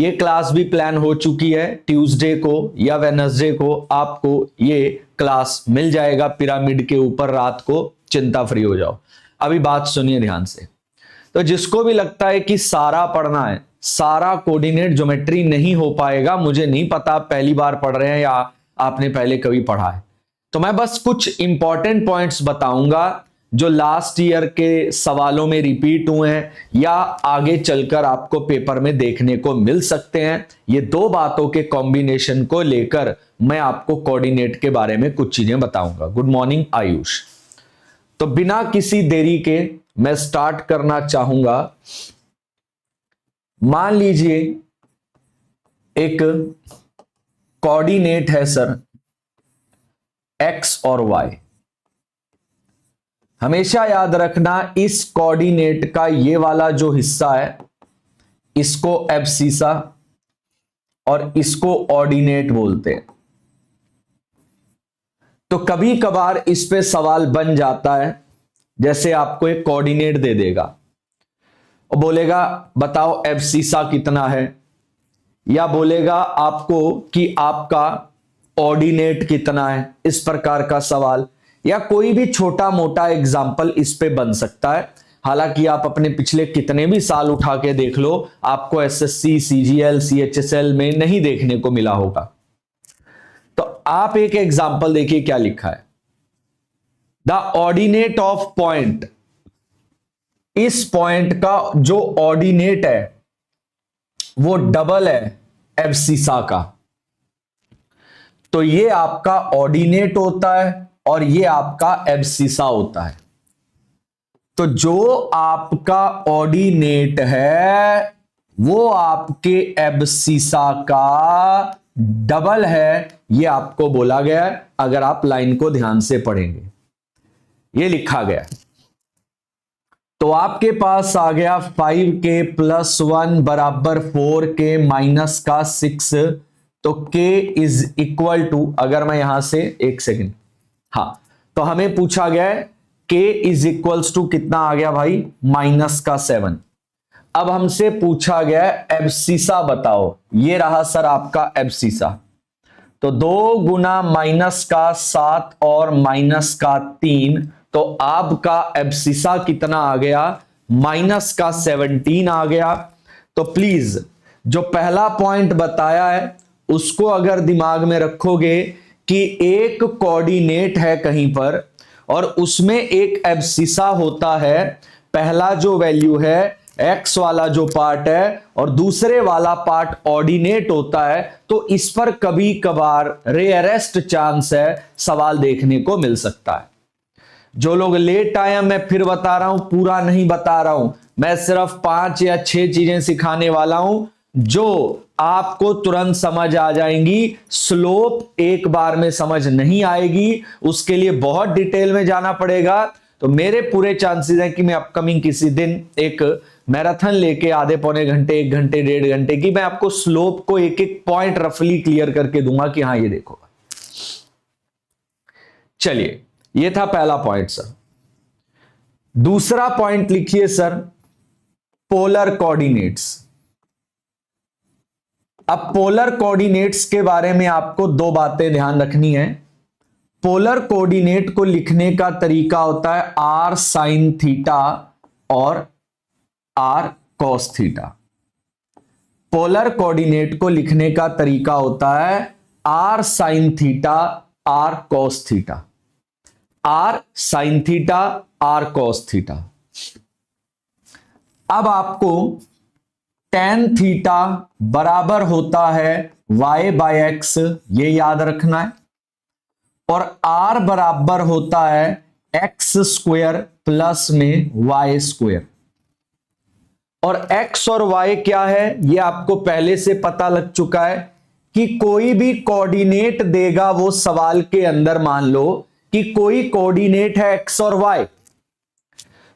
ये क्लास भी प्लान हो चुकी है, ट्यूसडे को या वेडनेसडे को आपको ये क्लास मिल जाएगा पिरामिड के ऊपर रात को, चिंता फ्री हो जाओ। अभी बात सुनिए ध्यान से। तो जिसको भी लगता है कि सारा पढ़ना है, सारा कोऑर्डिनेट ज्योमेट्री नहीं हो पाएगा, मुझे नहीं पता आप पहली बार पढ़ रहे हैं या आपने पहले कभी पढ़ा है, तो मैं बस कुछ इंपॉर्टेंट पॉइंट्स बताऊंगा जो लास्ट ईयर के सवालों में रिपीट हुए हैं या आगे चलकर आपको पेपर में देखने को मिल सकते हैं। ये दो बातों के कॉम्बिनेशन को लेकर मैं आपको कोऑर्डिनेट के बारे में कुछ चीजें बताऊंगा। Good morning Ayush. तो बिना किसी देरी के मैं स्टार्ट करना चाहूंगा। मान लीजिए एक कोऑर्डिनेट है सर x और y। हमेशा याद रखना इस कोऑर्डिनेट का ये वाला जो हिस्सा है इसको एब्सिसा और इसको ऑर्डिनेट बोलते हैं। तो कभी कभार इस पे सवाल बन जाता है, जैसे आपको एक कोऑर्डिनेट दे देगा और बोलेगा बताओ एब्सिसा कितना है, या बोलेगा आपको कि आपका ऑर्डिनेट कितना है, इस प्रकार का सवाल, या कोई भी छोटा मोटा एग्जाम्पल इस पे बन सकता है। हालांकि आप अपने पिछले कितने भी साल उठा के देख लो, आपको एसएससी, सीजीएल, सीएचएसएल में नहीं देखने को मिला होगा। तो आप एक एग्जाम्पल देखिए क्या लिखा है। द ऑर्डिनेट ऑफ पॉइंट, इस पॉइंट का जो ऑर्डिनेट है वो डबल है एब्सिसा का। तो ये आपका ऑर्डिनेट होता है और ये आपका एब्सिसा होता है। तो जो आपका ऑर्डिनेट है वो आपके एब्सिसा का डबल है, ये आपको बोला गया है। अगर आप लाइन को ध्यान से पढ़ेंगे ये लिखा गया। तो आपके पास आ गया 5k + 1 बराबर 4k माइनस का 6। तो k इज इक्वल टू, अगर मैं यहां से एक सेकेंड, हाँ, तो हमें पूछा गया है k इज इक्वल्स टू कितना आ गया भाई, माइनस का 7। अब हमसे पूछा गया है एब्सिसा बताओ, ये रहा सर आपका एब्सिसा। तो 2 गुना माइनस का 7 और माइनस का 3, तो आपका एब्सिसा कितना आ गया, माइनस का 17 आ गया। तो प्लीज जो पहला पॉइंट बताया है उसको अगर दिमाग में रखोगे कि एक कोऑर्डिनेट है कहीं पर और उसमें एक एब्सिसा होता है, पहला जो वैल्यू है x वाला जो पार्ट है और दूसरे वाला पार्ट ऑर्डिनेट होता है, तो इस पर कभी कभार रेयरेस्ट चांस है सवाल देखने को मिल सकता है। जो लोग लेट आए हैं, मैं फिर बता रहा हूं, पूरा नहीं बता रहा हूं, मैं सिर्फ 5 या 6 चीजें सिखाने वाला हूं जो आपको तुरंत समझ आ जाएंगी। स्लोप एक बार में समझ नहीं आएगी, उसके लिए बहुत डिटेल में जाना पड़ेगा। तो मेरे पूरे चांसेस हैं कि मैं अपकमिंग किसी दिन एक मैराथन लेके आधे पौने घंटे, 1 घंटे, 1.5 घंटे की, मैं आपको स्लोप को एक एक पॉइंट रफली क्लियर करके दूंगा कि हाँ ये देखो। चलिए, ये था पहला पॉइंट सर। दूसरा पॉइंट लिखिए सर, पोलर कोऑर्डिनेट्स। अब पोलर कोऑर्डिनेट्स के बारे में आपको 2 बातें ध्यान रखनी है। पोलर कोऑर्डिनेट को लिखने का तरीका होता है r sin थीटा और r cos theta. Polar coordinate को लिखने का तरीका होता है r sin theta, r cos theta, r sin theta, r cos theta. अब आपको tan थीटा बराबर होता है y/x, ये याद रखना है, और r बराबर होता है x² प्लस में y²। और x और y क्या है ये आपको पहले से पता लग चुका है कि कोई भी कोऑर्डिनेट देगा वो सवाल के अंदर, मान लो कि कोई कोऑर्डिनेट है x और y,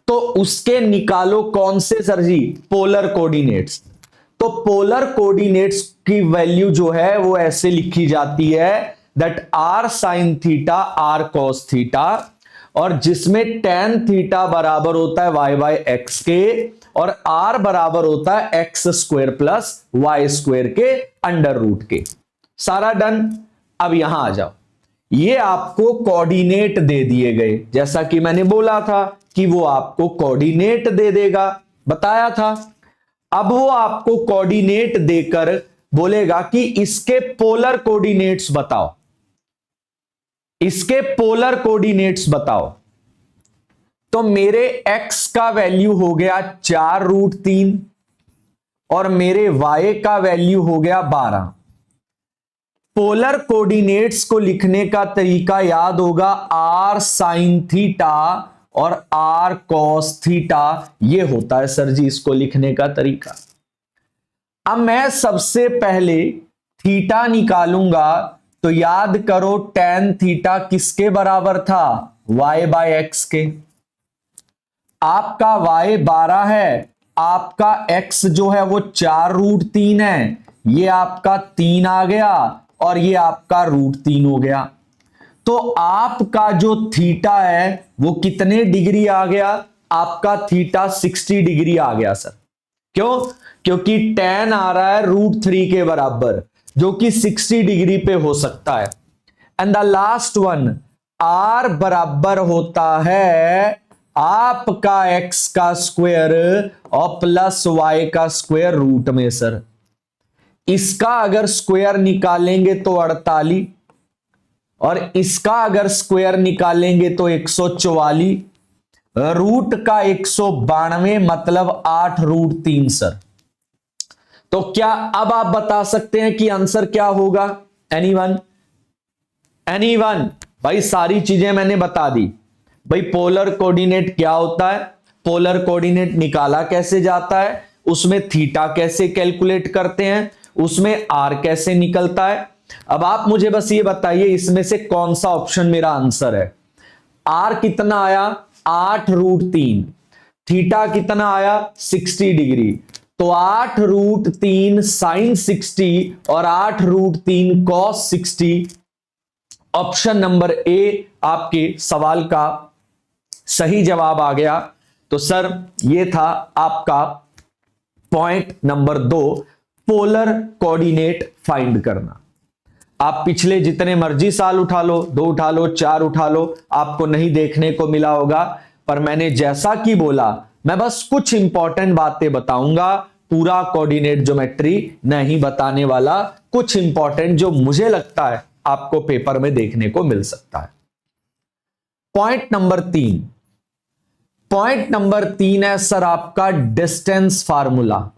तो उसके निकालो कौन से सर जी, पोलर कोऑर्डिनेट्स। तो पोलर कोऑर्डिनेट्स की वैल्यू जो है वो ऐसे लिखी जाती है that r sin theta, r cos theta, और जिसमें tan थीटा बराबर होता है y/x के, और r बराबर होता है x square plus y square के अंडर रूट के। सारा डन। अब यहां आ जाओ, ये आपको कोऑर्डिनेट दे दिए गए, जैसा कि मैंने बोला था कि वो आपको कोऑर्डिनेट दे देगा, बताया था। अब वो आपको कोऑर्डिनेट देकर बोलेगा कि इसके पोलर कोऑर्डिनेट्स बताओ, इसके पोलर कोऑर्डिनेट्स बताओ। तो मेरे x का वैल्यू हो गया 4√3 और मेरे y का वैल्यू हो गया 12। पोलर कोऑर्डिनेट्स को लिखने का तरीका याद होगा, r sin थीटा और r cos थीटा, ये होता है सर जी इसको लिखने का तरीका। अब मैं सबसे पहले थीटा निकालूंगा, तो याद करो tan थीटा किसके बराबर था, y/x के। आपका y 12 है, आपका x जो है वो 4√3 है, ये आपका 3 आ गया और ये आपका √3 हो गया। तो आपका जो थीटा है वो कितने डिग्री आ गया, आपका थीटा 60 डिग्री आ गया सर। क्यों? क्योंकि tan आ रहा है √3 के बराबर, जो कि 60 डिग्री पे हो सकता है। And the last one, r बराबर होता है आपका x का स्क्वायर और प्लस y का स्क्वायर रूट में सर। इसका अगर स्क्वायर निकालेंगे तो 48 और इसका अगर स्क्वायर निकालेंगे तो 144, रूट का 192 मतलब 8√3 सर। तो क्या अब आप बता सकते हैं कि आंसर क्या होगा? एनीवन? एनीवन? भाई सारी चीजें मैंने बता दी। भाई पोलर कोऑर्डिनेट क्या होता है, पोलर कोऑर्डिनेट निकाला कैसे जाता है, उसमें थीटा कैसे कैलकुलेट करते हैं, उसमें आर कैसे निकलता है। अब आप मुझे बस ये बताइए इसमें से कौन सा ऑप्शन मेरा आंसर है। आर कितना आया, 8√3, थीटा कितना आया 60 डिग्री, तो 8√3 sin 60 और 8√3 cos 60। ऑप्शन नंबर ए आपके सवाल का सही जवाब आ गया। तो सर ये था आपका point number 2, polar coordinate find करना। आप पिछले जितने मर्जी साल उठा लो, 2 उठा लो, 4 उठा लो, आपको नहीं देखने को मिला होगा। पर मैंने जैसा कि बोला, मैं बस कुछ इंपॉर्टेंट बातें बताऊंगा, पूरा कोऑर्डिनेट ज्योमेट्री नहीं बताने वाला, कुछ इंपॉर्टेंट जो मुझे लगता है आपको पेपर में देखने को मिल सकता है। पॉइंट नंबर 3, पॉइंट नंबर 3 है सर आपका डिस्टेंस फार्मूला।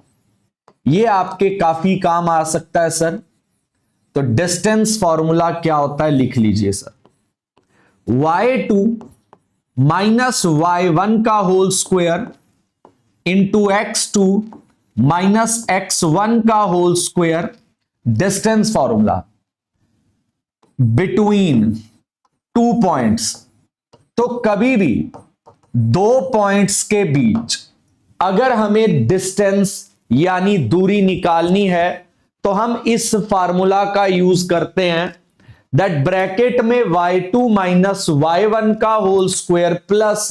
ये आपके काफी काम आ सकता है सर। तो डिस्टेंस फार्मूला क्या होता है लिख लीजिए सर, y2 माइनस y1 का whole square into x2 minus x1 का whole square, distance formula between 2 points. तो कभी भी 2 पॉइंट्स के बीच अगर हमें डिस्टेंस यानी दूरी निकालनी है तो हम इस फार्मूला का यूज करते हैं, दैट ब्रैकेट में y2 माइनस y1 का होल स्क्वायर प्लस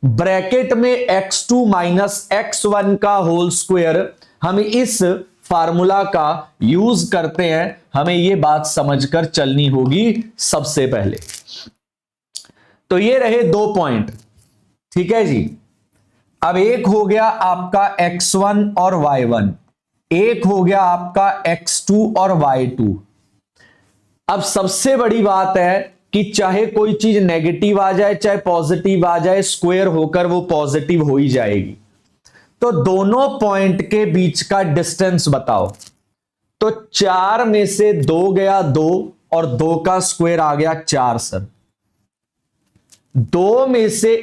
ब्रैकेट में x2 माइनस x1 का होल स्क्वायर। हम इस फार्मूला का यूज करते हैं, हमें यह बात समझकर चलनी होगी सबसे पहले। तो ये रहे 2 पॉइंट, ठीक है जी। अब एक हो गया आपका x1 और y1, एक हो गया आपका x2 और y2। अब सबसे बड़ी बात है कि चाहे कोई चीज नेगेटिव आ जाए चाहे पॉजिटिव आ जाए, स्क्वायर होकर वो पॉजिटिव हो ही जाएगी। तो दोनों पॉइंट के बीच का डिस्टेंस बताओ। तो 4 में से 2 गया 2 और 2 का स्क्वायर आ गया 4 सर। 2 में से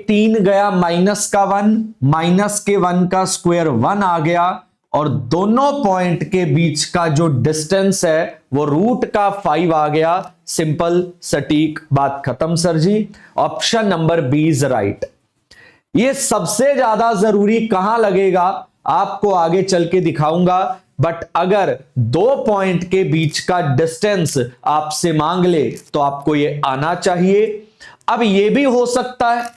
3 गया माइनस का 1, माइनस के 1 का स्क्वायर 1 आ गया और दोनों पॉइंट के बीच का जो डिस्टेंस है वो रूट का 5 आ गया। सिंपल सटीक बात खत्म sir ji. Option number B is right. ये सबसे ज्यादा जरूरी कहां लगेगा आपको आगे चल के दिखाऊंगा, बट अगर 2 पॉइंट के बीच का डिस्टेंस आपसे मांग ले तो आपको ये आना चाहिए। अब ये भी हो सकता है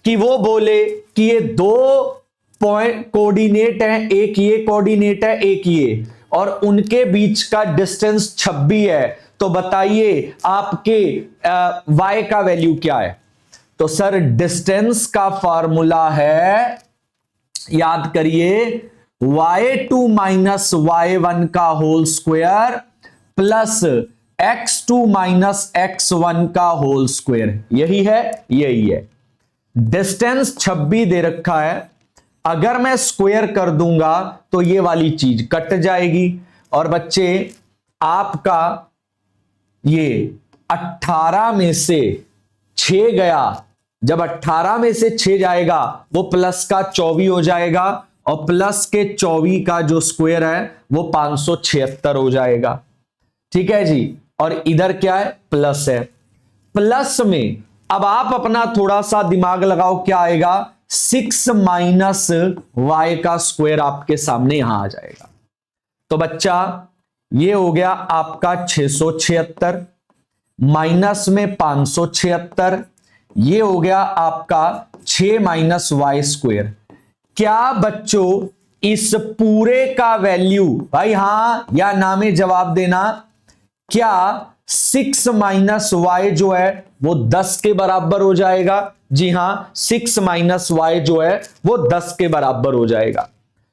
कि वो बोले कि ये 2 कोऑर्डिनेट है, एक ये कोऑर्डिनेट है, एक ये, और उनके बीच का डिस्टेंस 26 है, तो बताइए आपके y का वैल्यू क्या है? तो सर डिस्टेंस का फॉर्मूला है, याद करिए, y2 माइनस y1 का whole square plus x2 minus x1 का होल स्क्वायर। यही है, यही है। डिस्टेंस 26 दे रखा है, अगर मैं स्क्वायर कर दूंगा तो ये वाली चीज कट जाएगी, और बच्चे आपका ये 18 में से 6 गया, जब 18 में से 6 जाएगा वो प्लस का 24 हो जाएगा, और प्लस के 24 का जो स्क्वायर है वो 576 हो जाएगा। ठीक है जी, और इधर क्या है? प्लस है। प्लस में अब आप अपना थोड़ा सा दिमाग लगाओ, क्या आएगा? 6 माइनस वाई का स्क्वायर आपके सामने यहां आ जाएगा। तो बच्चा ये हो गया आपका 676 माइनस में 576, ये हो गया आपका 6 माइनस वाई स्क्वायर। क्या बच्चों इस पूरे का वैल्यू, भाई हां या ना में जवाब देना, क्या 6 माइनस वाई जो है वो 10 के बराबर हो जाएगा? जी हां, 6 माइनस वाई जो है वो 10 के बराबर हो जाएगा।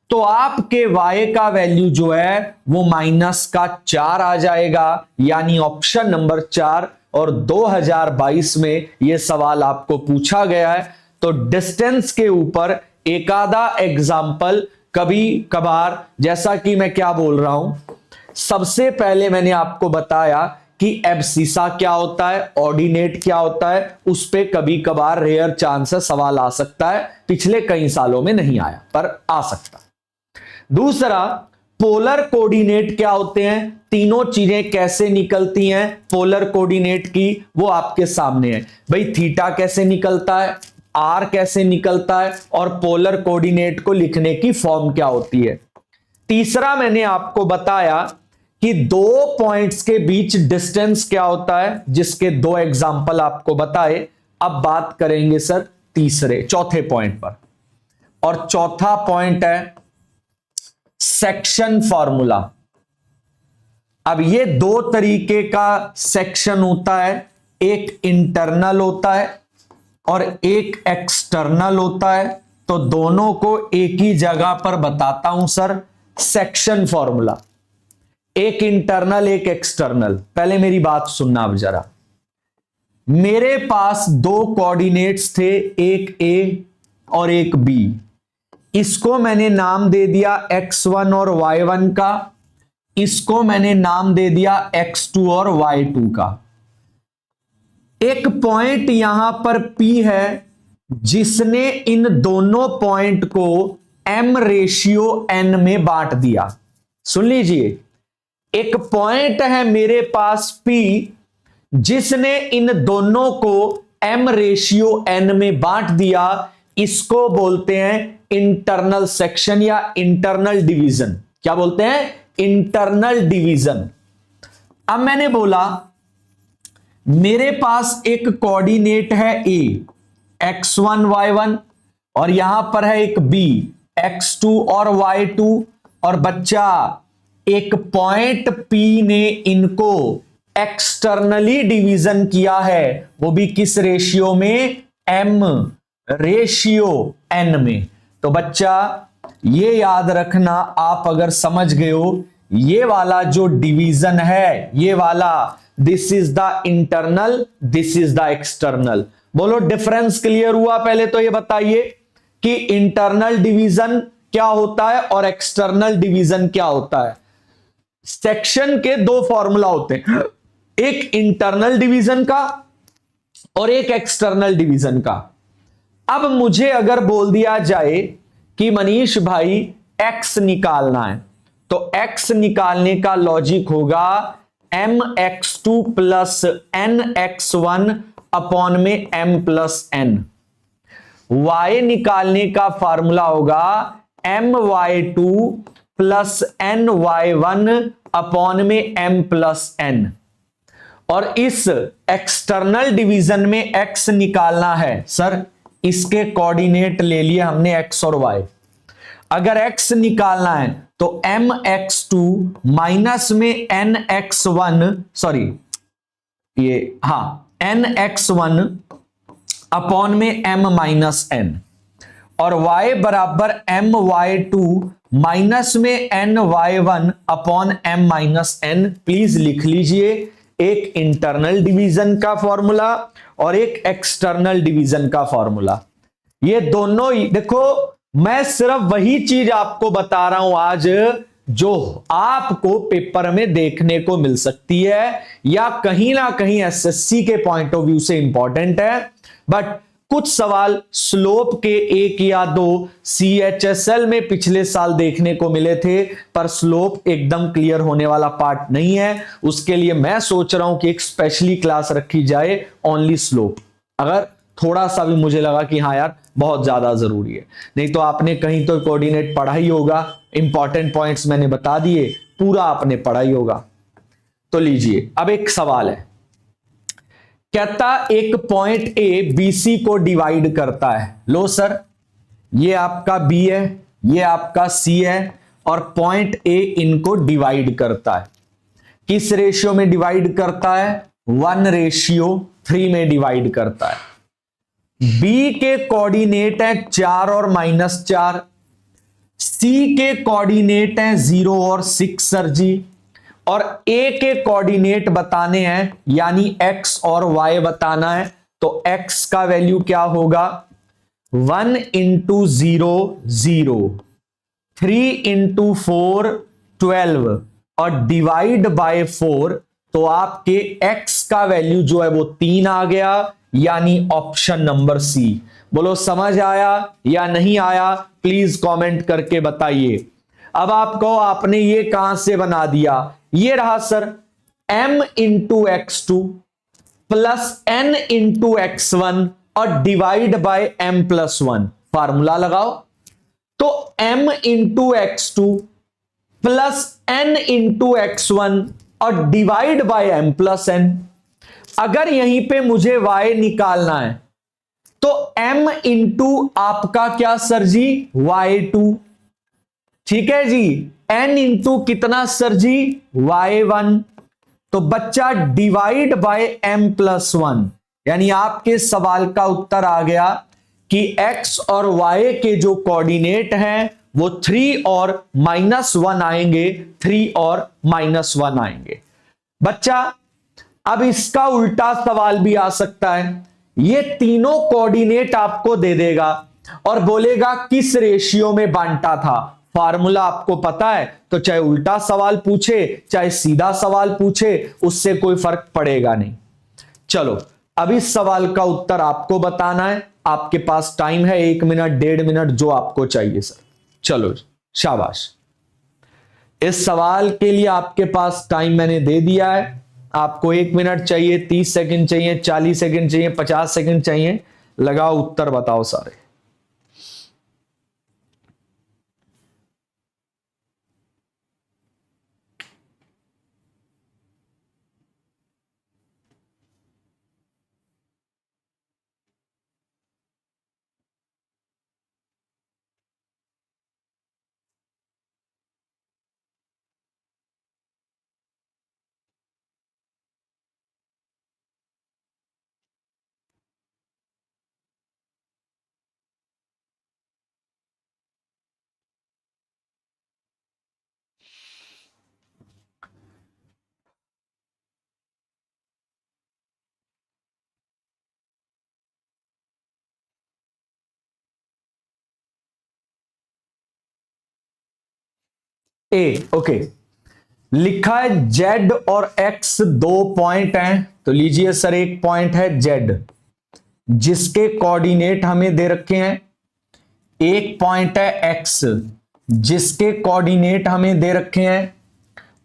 तो आपके y का वैल्यू जो है वो माइनस का 4 आ जाएगा, यानी ऑप्शन नंबर 4। और 2022 में यह सवाल आपको पूछा गया है। तो डिस्टेंस के ऊपर एक आधा एग्जाम्पल कभी कभार, जैसा कि मैं क्या बोल रहा हूं, सबसे पहले मैंने आपको बताया कि एब्सिसा क्या होता है, ऑर्डिनेट क्या होता है, उस पे कभी कभार रेयर चांस है सवाल आ सकता है। पिछले कई सालों में नहीं आया पर आ सकता। दूसरा, पोलर कोऑर्डिनेट क्या होते हैं, तीनों चीजें कैसे निकलती हैं पोलर कोऑर्डिनेट की, वो आपके सामने है। भाई थीटा कैसे निकलता है, आर कैसे निकलता है, और पोलर कोऑर्डिनेट को लिखने की फॉर्म क्या होती है। तीसरा, मैंने आपको बताया कि दो पॉइंट्स के बीच डिस्टेंस क्या होता है, जिसके 2 एग्जाम्पल आपको बताए। अब बात करेंगे सर चौथे पॉइंट पर, और चौथा पॉइंट है सेक्शन फॉर्मूला। अब ये 2 तरीके का सेक्शन होता है, एक इंटरनल होता है और एक एक्सटर्नल होता है। तो दोनों को एक ही जगह पर बताता हूं सर, सेक्शन फॉर्मूला, एक इंटरनल एक एक्सटर्नल। पहले मेरी बात सुनना अब जरा। मेरे पास 2 कोऑर्डिनेट्स थे, एक ए और एक बी। इसको मैंने नाम दे दिया x1 और y1 का, इसको मैंने नाम दे दिया x2 और y2 का। एक पॉइंट यहां पर P है जिसने इन दोनों पॉइंट को m/n में बांट दिया। सुन लीजिए, एक पॉइंट है मेरे पास P जिसने इन दोनों को m/n में बांट दिया। इसको बोलते हैं इंटरनल सेक्शन या इंटरनल डिवीजन। क्या बोलते हैं? Internal division. अब मैंने बोला मेरे पास एक कोऑर्डिनेट है A, x1 y1, और यहां पर है एक B, x2 और y2, और बच्चा एक पॉइंट P ने इनको एक्सटर्नली डिवीजन किया है, वो भी किस रेशियो में? m/n में। तो बच्चा ये याद रखना, आप अगर समझ गए हो, ये वाला जो डिवीजन है, ये वाला, this is the internal, this is the external. बोलो डिफरेंस क्लियर हुआ? पहले तो ये बताइए कि इंटरनल डिवीजन क्या होता है और एक्सटर्नल डिवीजन क्या होता है। सेक्शन के 2 फॉर्मूला होते हैं, एक इंटरनल डिवीजन का और एक एक्सटर्नल डिवीजन का। अब मुझे अगर बोल दिया जाए कि मनीष भाई x निकालना है, तो x निकालने का लॉजिक होगा mx2 प्लस nx1 अपॉन में m प्लस n। y निकालने का फॉर्मूला होगा my2 प्लस ny1 अपॉन में m प्लस n। और इस एक्सटर्नल डिवीजन में x निकालना है सर, इसके कोऑर्डिनेट ले लिए हमने x और y। अगर x निकालना है तो mx2 माइनस में nx1, सॉरी ये nx1 अपॉन में m माइनस n, और y बराबर my2 माइनस में ny1 upon m minus n। Please लिख लीजिए, एक इंटरनल डिवीजन का फॉर्मूला और एक एक्सटर्नल डिवीजन का फॉर्मूला। ये दोनों ही देखो, मैं सिर्फ वही चीज आपको बता रहा हूं आज जो आपको पेपर में देखने को मिल सकती है या कहीं ना कहीं एसएससी के पॉइंट ऑफ व्यू से इंपॉर्टेंट है। बट कुछ सवाल स्लोप के एक या दो CHSL में पिछले साल देखने को मिले थे, पर स्लोप एकदम क्लियर होने वाला पार्ट नहीं है। उसके लिए मैं सोच रहा हूं कि एक स्पेशली क्लास रखी जाए ओनली स्लोप, अगर थोड़ा सा भी मुझे लगा कि हाँ यार बहुत ज्यादा जरूरी है। नहीं तो आपने कहीं तो कोऑर्डिनेट पढ़ा ही होगा, इंपॉर्टेंट पॉइंट्स मैंने बता दिए, पूरा आपने पढ़ा ही होगा। तो लीजिए, अब एक सवाल है, कहता एक पॉइंट ए बीसी को डिवाइड करता है। लो सर, ये आपका बी है, ये आपका सी है, और पॉइंट ए इनको डिवाइड करता है। किस रेशियो में डिवाइड करता है? 1:3 में डिवाइड करता है। बी के कोऑर्डिनेट है 4 और -4, सी के कोऑर्डिनेट है 0 और 6 सर जी, और ए के कोऑर्डिनेट बताने हैं यानी x और y बताना है। तो x का वैल्यू क्या होगा? 1 × 0 0, 3 × 4 12, और डिवाइड बाय 4, तो आपके x का वैल्यू जो है वो 3 आ गया, यानी ऑप्शन नंबर सी। बोलो समझ आया या नहीं आया? प्लीज कमेंट करके बताइए। अब आपको आपने ये कहां से बना दिया? ये रहा sir, m × x2 plus n × x1 और डिवाइड बाय m+1। फार्मूला लगाओ, तो m × x2 plus n × x1 और डिवाइड बाय m+n। अगर यहीं पे मुझे y निकालना है तो m × आपका क्या सर जी? y2, ठीक है जी। n × कितना सर जी? y1। तो बच्चा डिवाइड बाय m+1, यानी आपके सवाल का उत्तर आ गया कि x और y के जो कोऑर्डिनेट हैं वो 3 और -1 आएंगे, 3 और -1 आएंगे। बच्चा अब इसका उल्टा सवाल भी आ सकता है। ये तीनों कोऑर्डिनेट आपको दे देगा और बोलेगा किस रेशियो में बांटा था। फार्मूला आपको पता है, तो चाहे उल्टा सवाल पूछे चाहे सीधा सवाल पूछे, उससे कोई फर्क पड़ेगा नहीं। चलो, अब इस सवाल का उत्तर आपको बताना है। आपके पास टाइम है 1 मिनट 1.5 मिनट, जो आपको चाहिए सर। चलो शाबाश। इस सवाल के लिए आपके पास टाइम मैंने दे दिया है। आपको 1 मिनट चाहिए, 30 सेकंड चाहिए, 40 सेकंड चाहिए, 50 सेकंड चाहिए, लगाओ उत्तर बताओ सारे। ए ओके, लिखा है z और x 2 पॉइंट हैं। तो लीजिए सर, एक पॉइंट है z जिसके कोऑर्डिनेट हमें दे रखे हैं, एक पॉइंट है x जिसके कोऑर्डिनेट हमें दे रखे हैं,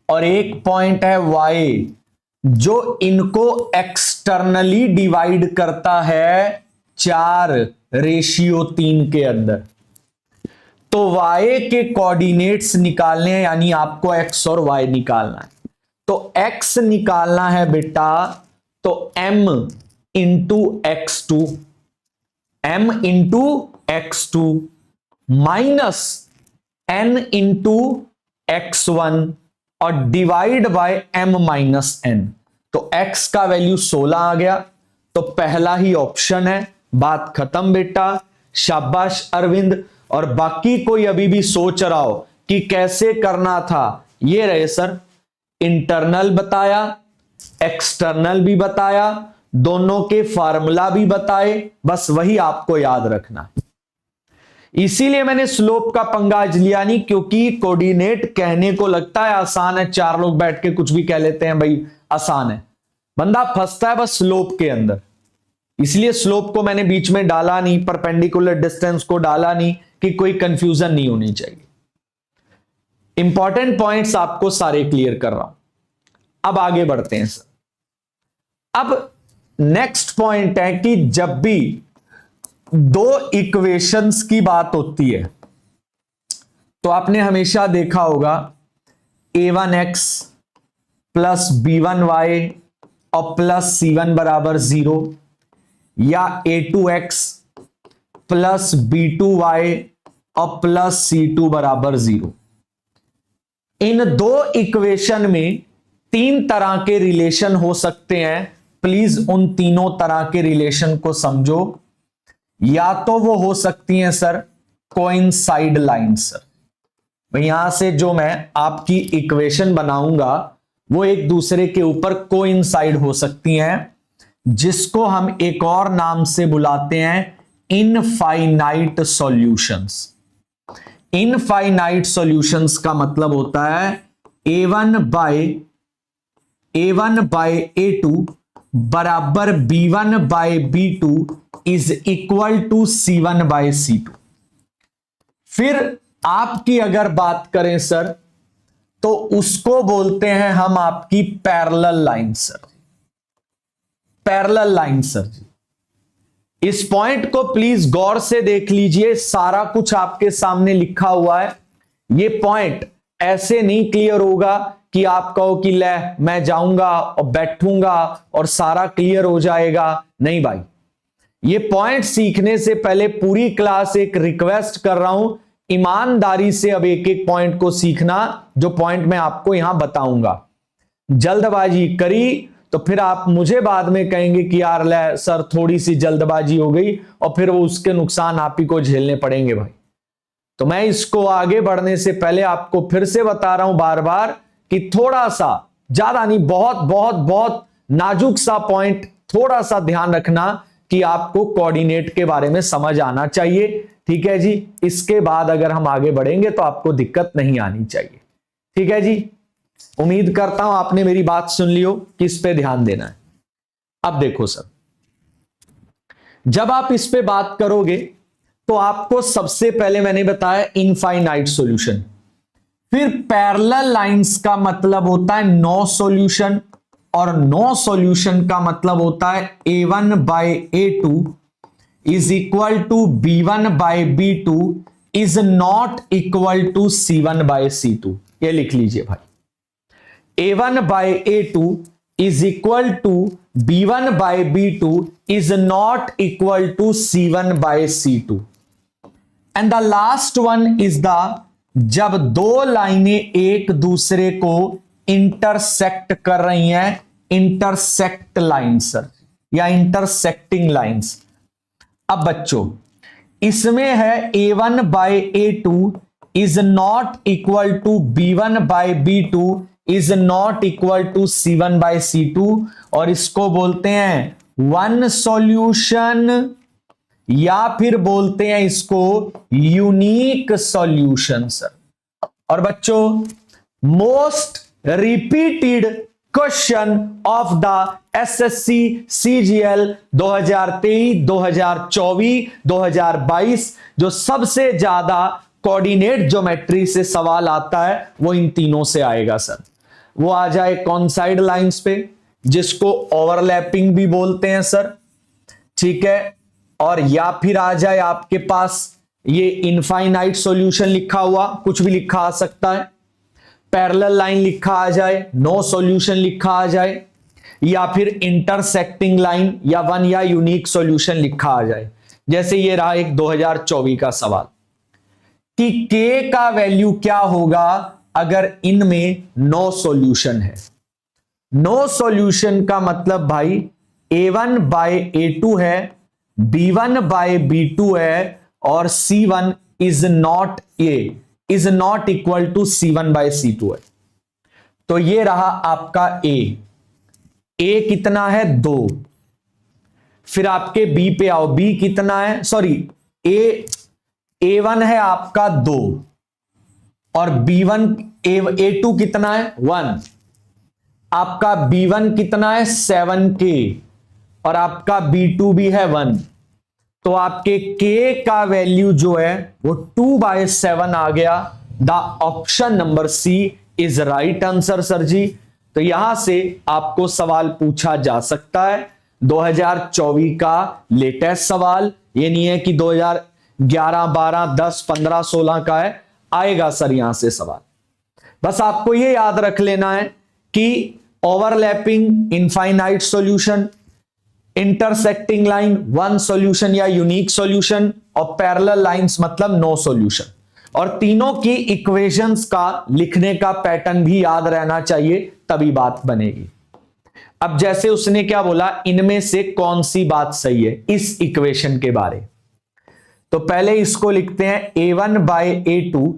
और एक पॉइंट है y जो इनको एक्सटर्नली डिवाइड करता है 4:3 के अंदर। तो y के कोऑर्डिनेट्स निकालने हैं, यानी आपको x और y निकालना है। तो x निकालना है बेटा, तो m × x2 minus n into x1 और divide by m minus n। तो x का वैल्यू 16 आ गया, तो पहला ही ऑप्शन है। बात खत्म बेटा, शाबाश अरविंद। और बाकी कोई अभी भी सोच रहा हो कि कैसे करना था, ये रहे सर, इंटरनल बताया, एक्सटर्नल भी बताया, दोनों के फार्मूला भी बताए, बस वही आपको याद रखना। इसीलिए मैंने स्लोप का पंगा आज लिया नहीं, क्योंकि कोऑर्डिनेट कहने को लगता है आसान है, चार लोग बैठ के कुछ भी कह लेते हैं भाई आसान है, बंदा फंसता है बस स्लोप के अंदर। इसलिए स्लोप को मैंने बीच में डाला नहीं, परपेंडिकुलर डिस्टेंस को डाला नहीं, कि कोई कंफ्यूजन नहीं होनी चाहिए। इंपॉर्टेंट पॉइंट्स आपको सारे क्लियर कर रहा हूं। अब आगे बढ़ते हैं सर। अब नेक्स्ट पॉइंट है कि जब भी दो इक्वेशंस की बात होती है तो आपने हमेशा देखा होगा a1x प्लस b1y और प्लस c1 बराबर 0, या a2x प्लस b2y और प्लस c2 बराबर 0। इन दो इक्वेशन में तीन तरह के रिलेशन हो सकते हैं। प्लीज उन तीनों तरह के रिलेशन को समझो। या तो वो हो सकती हैं सर कोइंसाइड लाइंस। सर यहां से जो मैं आपकी इक्वेशन बनाऊंगा वो एक दूसरे के ऊपर कोइंसाइड हो सकती हैं, जिसको हम एक और नाम से बुलाते हैं इनफाइनाइट सॉल्यूशंस। इनफाइनाइट सॉल्यूशंस का मतलब होता है a1 बाय a2 बराबर b1 by b2 is equal to c1 by c2। फिर आपकी अगर बात करें सर तो उसको बोलते हैं हम आपकी parallel line sir. Parallel line sir ji, इस पॉइंट को प्लीज गौर से देख लीजिए, सारा कुछ आपके सामने लिखा हुआ है। ये पॉइंट ऐसे नहीं क्लियर होगा कि आप कहो कि ले मैं जाऊंगा और बैठूंगा और सारा क्लियर हो जाएगा। नहीं भाई, ये पॉइंट सीखने से पहले पूरी क्लास एक रिक्वेस्ट कर रहा हूं, ईमानदारी से अब एक एक पॉइंट को सीखना, जो पॉइंट मैं आपको यहां बताऊंगा। जल्दबाजी करी तो फिर आप मुझे बाद में कहेंगे कि यार ले सर थोड़ी सी जल्दबाजी हो गई, और फिर वो उसके नुकसान आप ही को झेलने पड़ेंगे भाई। तो मैं इसको आगे बढ़ने से पहले आपको फिर से बता रहा हूं बार बार कि थोड़ा सा, ज्यादा नहीं, बहुत बहुत बहुत नाजुक सा पॉइंट, थोड़ा सा ध्यान रखना कि आपको कोऑर्डिनेट के बारे में समझ आना चाहिए। ठीक है जी, इसके बाद अगर हम आगे बढ़ेंगे तो आपको दिक्कत नहीं आनी चाहिए। ठीक है जी, उम्मीद करता हूं आपने मेरी बात सुन ली हो कि इस पे ध्यान देना है। अब देखो सर, जब आप इस पे बात करोगे तो आपको सबसे पहले मैंने बताया इनफाइनाइट सॉल्यूशन, फिर पैरेलल लाइंस का मतलब होता है नो सॉल्यूशन, और नो सॉल्यूशन का मतलब होता है a1 by a2 is equal to b1 by b2 is not equal to c1 by c2। ये लिख लीजिए भाई, a1 by a2 is equal to b1 by b2 is not equal to c1 by c2। And the last one is the, जब दो लाइनें एक दूसरे को इंटरसेक्ट कर रही हैं, इंटरसेक्ट लाइंस या इंटरसेक्टिंग लाइंस। अब बच्चों इसमें है a1 by a2 is not equal to b1 by b2 is not equal to c1 by c2, और इसको बोलते हैं वन सॉल्यूशन, या फिर बोलते हैं इसको यूनिक सॉल्यूशन सर। और बच्चों most repeated question of the assessee CGL 2023, 2024, 2022, जो सबसे ज्यादा कोऑर्डिनेट ज्योमेट्री से सवाल आता है वो इन तीनों से आएगा सर। वो आ जाए कॉन्साइड लाइंस पे, जिसको ओवरलैपिंग भी बोलते हैं सर। ठीक है, और या फिर आ जाए आपके पास ये इनफाइनाइट सॉल्यूशन लिखा हुआ, कुछ भी लिखा आ सकता है, पैरेलल लाइन लिखा आ जाए, नो सॉल्यूशन लिखा आ जाए, या फिर इंटरसेक्टिंग लाइन या वन या यूनिक सॉल्यूशन लिखा आ जाए। जैसे ये रहा एक 2024 का सवाल, कि k का वैल्यू क्या होगा अगर इनमें नो सॉल्यूशन है। नो सॉल्यूशन का मतलब भाई a1 बाय a2 है, b1 बाय b2 है, और c1 is not equal to c1 by c2 है। तो ये रहा आपका a कितना है 2। फिर आपके b पे आओ, b कितना है, सॉरी a1 है आपका 2 और b1 a2 कितना है 1, आपका b1 कितना है 7k और आपका b2 भी है 1। तो आपके k का वैल्यू जो है वो 2/7 आ गया। The option number C is right answer sir ji. तो यहां से आपको सवाल पूछा जा सकता है 2024 का लेटेस्ट सवाल, ये नहीं है कि 2011, 12, 10, 15, 16 का है, आएगा सर यहां से सवाल। बस आपको ये याद रख लेना है कि overlapping infinite solution, intersecting line one solution या यूनिक सॉल्यूशन, और पैरेलल लाइंस मतलब नो सॉल्यूशन। और तीनों की इक्वेशंस का लिखने का पैटर्न भी याद रहना चाहिए, तभी बात बनेगी। अब जैसे उसने क्या बोला, इनमें से कौन सी बात सही है इस इक्वेशन के बारे, तो पहले इसको लिखते हैं a1 by a2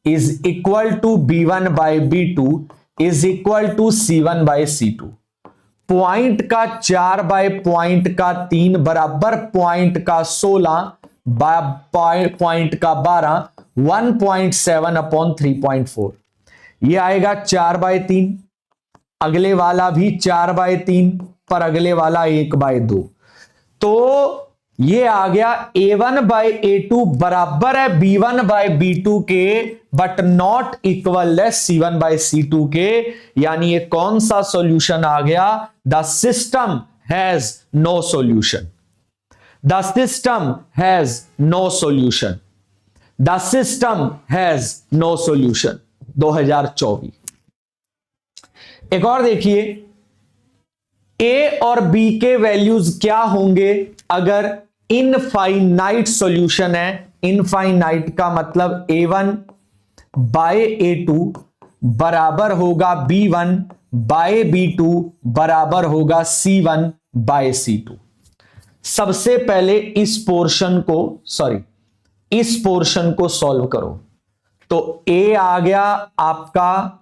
is equal to b1 by b2 is equal to c1 by c2। Point का 4 बाय पॉइंट का 3 बराबर पॉइंट का 16 बाय पॉइंट का 12, 1.7 अपॉन 3.4। ये आएगा 4/3, अगले वाला भी 4/3, पर अगले वाला 1/2। तो ये आ गया a1 बाय a2 बराबर है b1 बाय b2 के, बट नॉट इक्वल है c1 बाय c2 के। यानी ये कौन सा सॉल्यूशन आ गया, the system has no solution, the system has no solution, the system has no solution 2024। एक और देखिए, a और b के वैल्यूज क्या होंगे अगर इनफाइनाइट सॉल्यूशन है। इनफाइनाइट का मतलब a1 बाय a2 बराबर होगा b1 बाय b2 बराबर होगा c1 बाय c2। सबसे पहले इस पोर्शन को सॉल्व करो। तो a आ गया आपका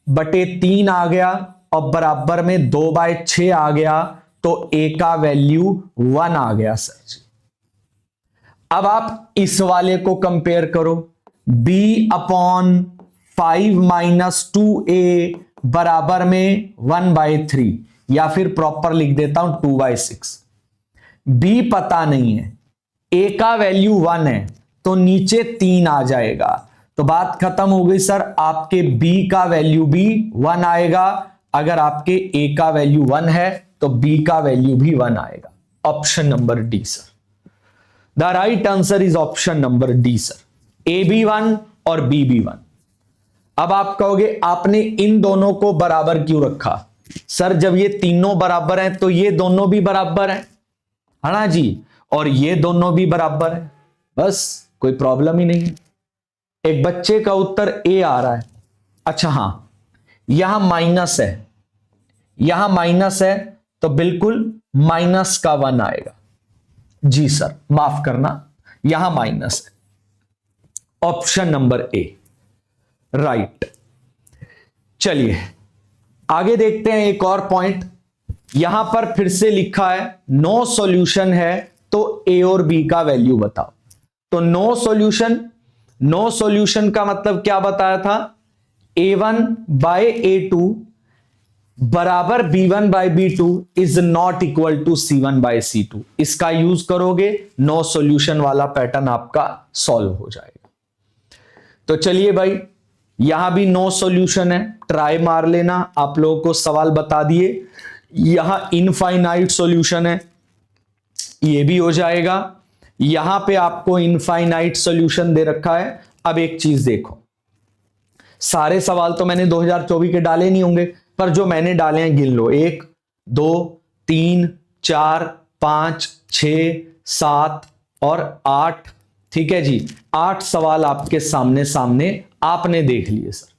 बटे 3 आ गया और बराबर में 2/6 आ गया, तो a का वैल्यू 1 आ गया सर जी। अब आप इस वाले को कंपेयर करो, b अपॉन 5 माइनस 2a बराबर में 1/3, या फिर प्रॉपर लिख देता हूं 2/6। b पता नहीं है, a का वैल्यू 1 है, तो नीचे 3 आ जाएगा। तो बात खत्म हो गई सर, आपके b का वैल्यू भी 1 आएगा। अगर आपके a का वैल्यू 1 है तो b का वैल्यू भी 1 आएगा। Option number D sir, the right answer is option number D sir, a भी 1 और b भी 1। अब आप कहोगे आपने इन दोनों को बराबर क्यों रखा सर, जब ये तीनों बराबर हैं तो ये दोनों भी बराबर हैं, है ना जी, और ये दोनों भी बराबर है, बस कोई प्रॉब्लम ही नहीं है। एक बच्चे का उत्तर ए आ रहा है। अच्छा हाँ, यहां माइनस है, यहां माइनस है, तो बिल्कुल माइनस का 1 आएगा। जी सर माफ करना, यहां माइनस है। Option number A right. चलिए आगे देखते हैं एक और पॉइंट। यहां पर फिर से लिखा है नो सॉल्यूशन है, तो ए और बी का वैल्यू बताओ। तो नो सॉल्यूशन का मतलब क्या बताया था, a1 बाय a2 बराबर b1 by b2 is not equal to c1 by c2। इसका यूज करोगे, नो सॉल्यूशन वाला पैटर्न आपका सॉल्व हो जाएगा। तो चलिए भाई, यहां भी नो सॉल्यूशन है, ट्राई मार लेना, आप लोगों को सवाल बता दिए। यहां इनफाइनाइट सॉल्यूशन है, ये भी हो जाएगा। यहां पे आपको इनफाइनाइट सॉल्यूशन दे रखा है। अब एक चीज देखो, सारे सवाल तो मैंने 2024 के डाले नहीं होंगे, पर जो मैंने डाले हैं गिन लो, 1 2 3 4 5 6 7 और 8 ठीक है जी, 8 सवाल आपके सामने सामने आपने देख लिए सर,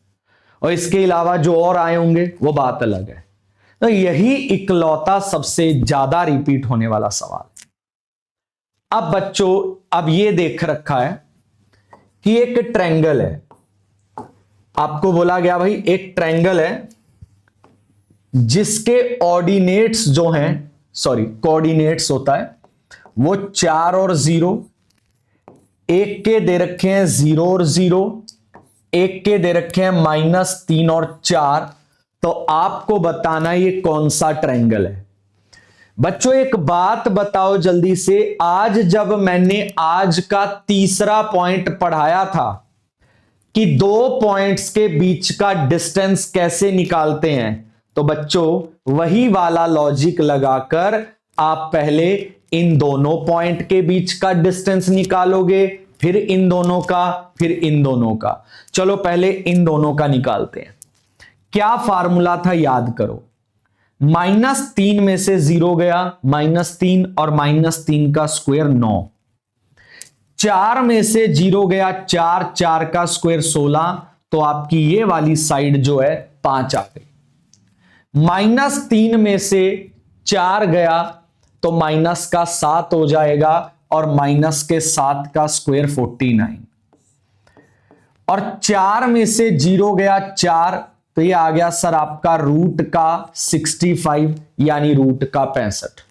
और इसके अलावा जो और आए होंगे वो बात अलग है। तो यही इकलौता सबसे ज्यादा रिपीट होने वाला सवाल। अब बच्चों, अब ये देख रखा है कि एक ट्रायंगल है, आपको बोला गया भाई एक ट्रायंगल है जिसके ऑर्डिनेट्स जो हैं, सॉरी कोऑर्डिनेट्स होता है वो 4 और 0, एक के दे रखे हैं 0 और 0, एक के दे रखे हैं -3 और 4। तो आपको बताना ये कौन सा ट्रायंगल है। बच्चों एक बात बताओ जल्दी से, आज जब मैंने आज का तीसरा पॉइंट पढ़ाया था कि 2 पॉइंट्स के बीच का डिस्टेंस कैसे निकालते हैं, तो बच्चों वही वाला लॉजिक लगाकर आप पहले इन दोनों पॉइंट के बीच का डिस्टेंस निकालोगे, फिर इन दोनों का, फिर इन दोनों का। चलो पहले इन दोनों का निकालते हैं। क्या फार्मूला था याद करो, -3 में से 0 गया, -3 और -3 का स्क्वायर 9, 4 में से 0 गया 4, 4 का स्क्वायर 16, तो आपकी ये वाली साइड जो है 5 आ गई। -3 में से 4 गया तो माइनस का 7 हो जाएगा, और माइनस के 7 का स्क्वायर 49, और 4 में से 0 गया 4, तो ये आ गया सर आपका रूट का 65 यानी रूट का 65।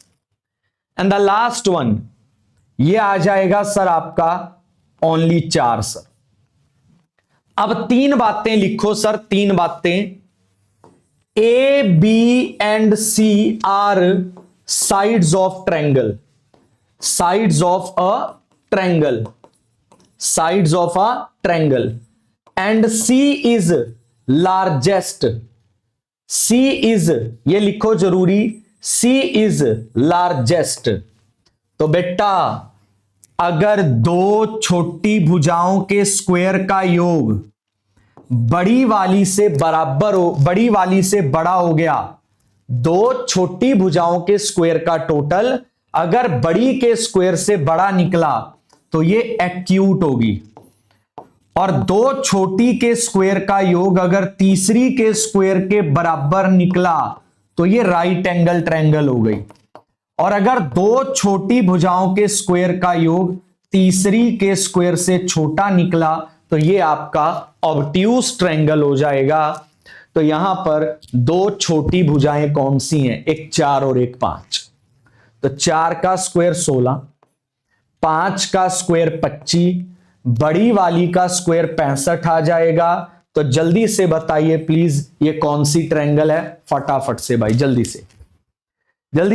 एंड द लास्ट वन ये आ जाएगा सर आपका ओनली 4 सर। अब 3 बातें लिखो सर, 3 बातें। A, B and C are sides of triangle. Sides of a triangle. Sides of a triangle. And C is largest. C is, ये लिखो जरूरी, C is largest. तो बेटा अगर 2 छोटी भुजाओं के स्क्वायर का योग बड़ी वाली से बराबर हो, बड़ी वाली से बड़ा हो गया, 2 छोटी भुजाओं के स्क्वायर का टोटल अगर बड़ी के स्क्वायर से बड़ा निकला तो ये एक्यूट होगी, और 2 छोटी के स्क्वायर का योग अगर तीसरी के स्क्वायर के बराबर निकला तो ये राइट एंगल ट्रायंगल हो गई, और अगर 2 छोटी भुजाओं के स्क्वायर का योग तीसरी के स्क्वायर से छोटा निकला तो ये आपका ऑब्ट्यूज ट्रायंगल हो जाएगा। तो यहां पर 2 छोटी भुजाएं कौन सी हैं, एक 4 और एक 5। तो 4 का स्क्वायर 16, 5 का स्क्वायर 25, बड़ी वाली का स्क्वायर 65 आ जाएगा। तो जल्दी से बताइए प्लीज ये कौन सी ट्रायंगल है, फटाफट से भाई जल्दी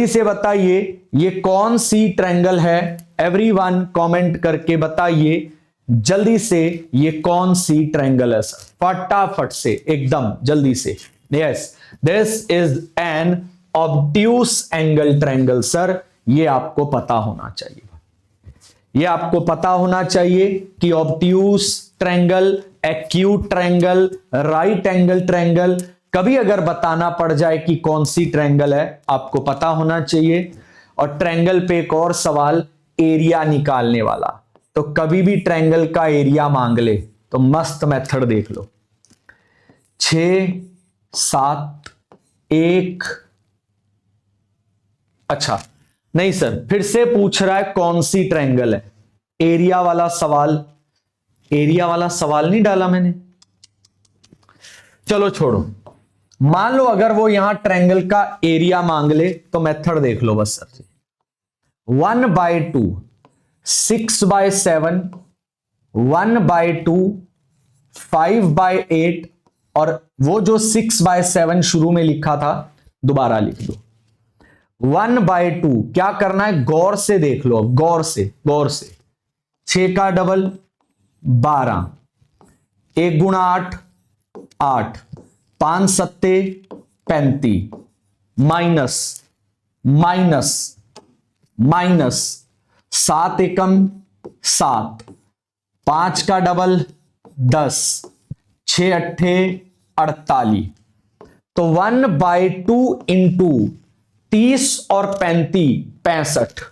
से बताइए ये कौन सी ट्रायंगल है। एवरीवन कमेंट करके बताइए जल्दी से ये कौन सी ट्रायंगल है सर, फटाफट से एकदम जल्दी से। Yes, this is an obtuse angle triangle sir, ये आपको पता होना चाहिए, ये आपको पता होना चाहिए कि obtuse triangle, acute triangle, right angle triangle, कभी अगर बताना पड़ जाए कि कौन सी ट्रायंगल है आपको पता होना चाहिए। और ट्रायंगल पे एक और सवाल, एरिया निकालने वाला, तो कभी भी ट्रायंगल का एरिया मांग ले तो मस्त मेथड देख लो, 6, 7, 1। अच्छा नहीं सर, फिर से पूछ रहा है कौन सी ट्रायंगल है, एरिया वाला सवाल, एरिया वाला सवाल नहीं डाला मैंने, चलो छोड़ो। मान लो अगर वो यहां ट्रायंगल का एरिया मांग ले तो मेथड देख लो बस सर, 1/2, 6/7, 1/2, 5/8, और वो जो 6/7 शुरू में लिखा था दोबारा लिख दो। 1/2 क्या करना है, गौर से देख लो, गौर से 6 का डबल 12, 1 गुणा 8, 8, 5 सत्ते 35, माइनस माइनस माइनस 7 एकम 7, 5 का डबल 10, 6 अट्ठे 48। तो 1/2 इंटू 30 और 35 65,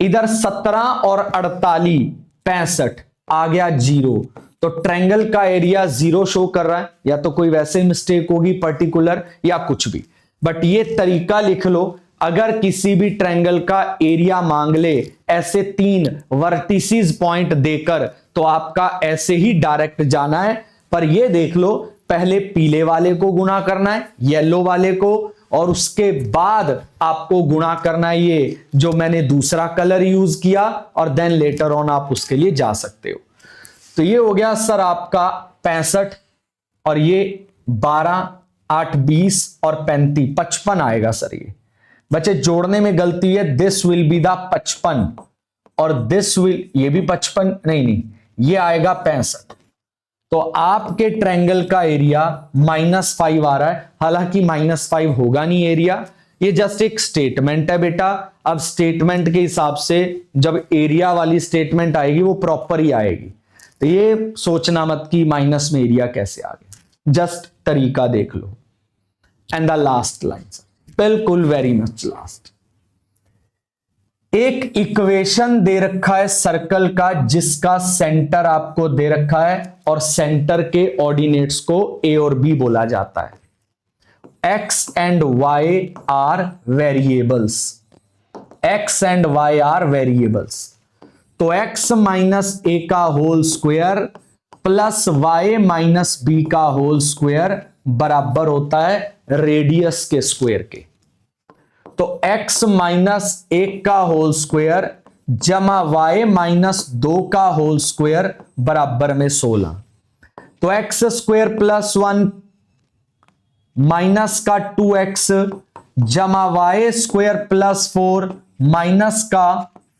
इधर 17 और 48 65 आ गया 0। तो ट्रायंगल का एरिया 0 शो कर रहा है, या तो कोई वैसे मिस्टेक होगी पर्टिकुलर या कुछ भी, बट ये तरीका लिख लो। अगर किसी भी ट्रायंगल का एरिया मांग ले ऐसे 3 वर्टिसेस पॉइंट देकर, तो आपका ऐसे ही डायरेक्ट जाना है। पर ये देख लो, पहले पीले वाले को गुणा करना है, येलो वाले को, और उसके बाद आपको गुणा करना है ये जो मैंने दूसरा कलर यूज किया, और देन लेटर ऑन आप उसके लिए जा सकते हो। तो ये हो गया सर आपका 65, और ये 12, 8, 20 और 35, 55 आएगा सर। ये बच्चे जोड़ने में गलती है, दिस विल बी द 55 और दिस विल, ये भी 55 नहीं, ये आएगा 65। तो आपके ट्रायंगल का एरिया -5 आ रहा है, हालांकि -5 होगा नहीं एरिया, ये जस्ट एक स्टेटमेंट है बेटा। अब स्टेटमेंट के हिसाब से जब एरिया वाली स्टेटमेंट आएगी वो प्रॉपर ही आएगी, तो ये सोचना मत कि माइनस में एरिया कैसे आ गया, जस्ट तरीका देख लो। एंड द लास्ट लाइन, बिल्कुल वेरी मच लास्ट, एक इक्वेशन दे रखा है सर्कल का जिसका सेंटर आपको दे रखा है, और सेंटर के ऑर्डिनेट्स को ए और बी बोला जाता है। X and y are variables, x and y are variables. तो एक्स माइनस ए का whole square plus y minus B का होल स्क्वायर बराबर होता है रेडियस के स्क्वायर के। तो x माइनस 1 का होल स्क्वायर जमा y माइनस 2 का होल स्क्वायर बराबर में 16। तो x स्क्वायर प्लस 1 माइनस का 2x जमा y स्क्वायर प्लस 4 माइनस का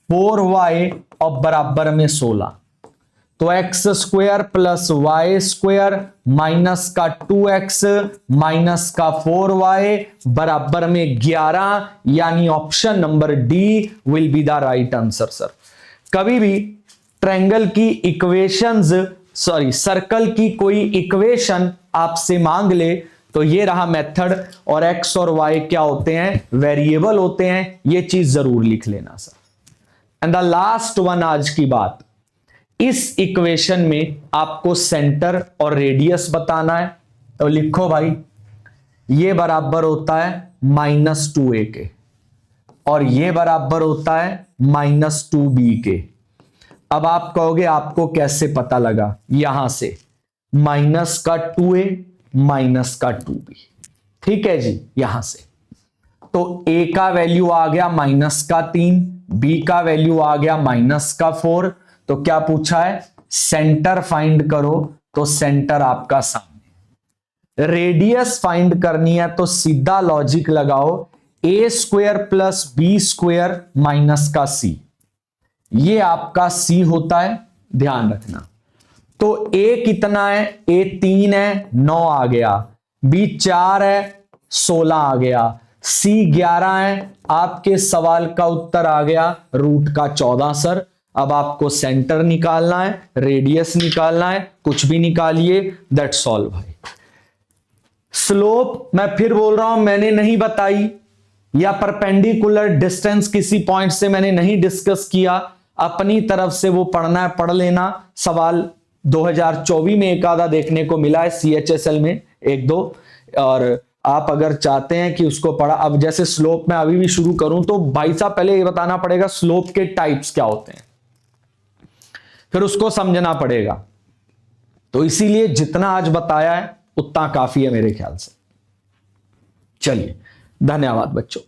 4y और बराबर में 16। तो x square plus y square minus का 2x माइनस का 4y बराबर में 11, यानी option number D will be the right answer sir. कभी भी ट्रायंगल की इक्वेशंस, सॉरी सर्कल की कोई इक्वेशन आपसे मांग ले तो ये रहा मेथड, और x और y क्या होते हैं, वेरिएबल होते हैं, ये चीज जरूर लिख लेना sir. And the last one आज की बात, इस इक्वेशन में आपको सेंटर और रेडियस बताना है। तो लिखो भाई, ये बराबर होता है -2a के, और ये बराबर होता है -2b के। अब आप कहोगे आपको कैसे पता लगा, यहां से माइनस का 2a माइनस का 2b, ठीक है जी, यहां से। तो a का वैल्यू आ गया -3, b का वैल्यू आ गया -4। तो क्या पूछा है, सेंटर फाइंड करो, तो सेंटर आपका सामने। रेडियस फाइंड करनी है तो सीधा लॉजिक लगाओ, a square plus B square minus का c, ये आपका c होता है, ध्यान रखना। तो a कितना है, a 3 है, 9 आ गया, b 4 है, 16 आ गया, c 11 है, आपके सवाल का उत्तर आ गया √14 सर। अब आपको सेंटर निकालना है, रेडियस निकालना है, कुछ भी निकालिए, दैट्स ऑल भाई। स्लोप मैं फिर बोल रहा हूं, मैंने नहीं बताई, या परपेंडिकुलर डिस्टेंस किसी पॉइंट से मैंने नहीं डिस्कस किया, अपनी तरफ से वो पढ़ना है, पढ़ लेना। सवाल 2024 में एक आधा देखने को मिला है, CHSL में 1-2, और आप अगर चाहते हैं कि उसको पढ़ा, अब जैसे स्लोप में अभी भी शुरू करूं तो भाई साहब पहले ये बताना पड़ेगा स्लोप के टाइप्स क्या होते हैं, फिर उसको समझना पड़ेगा। तो इसीलिए जितना आज बताया है उतना काफी है मेरे ख्याल से। चलिए, धन्यवाद बच्चों।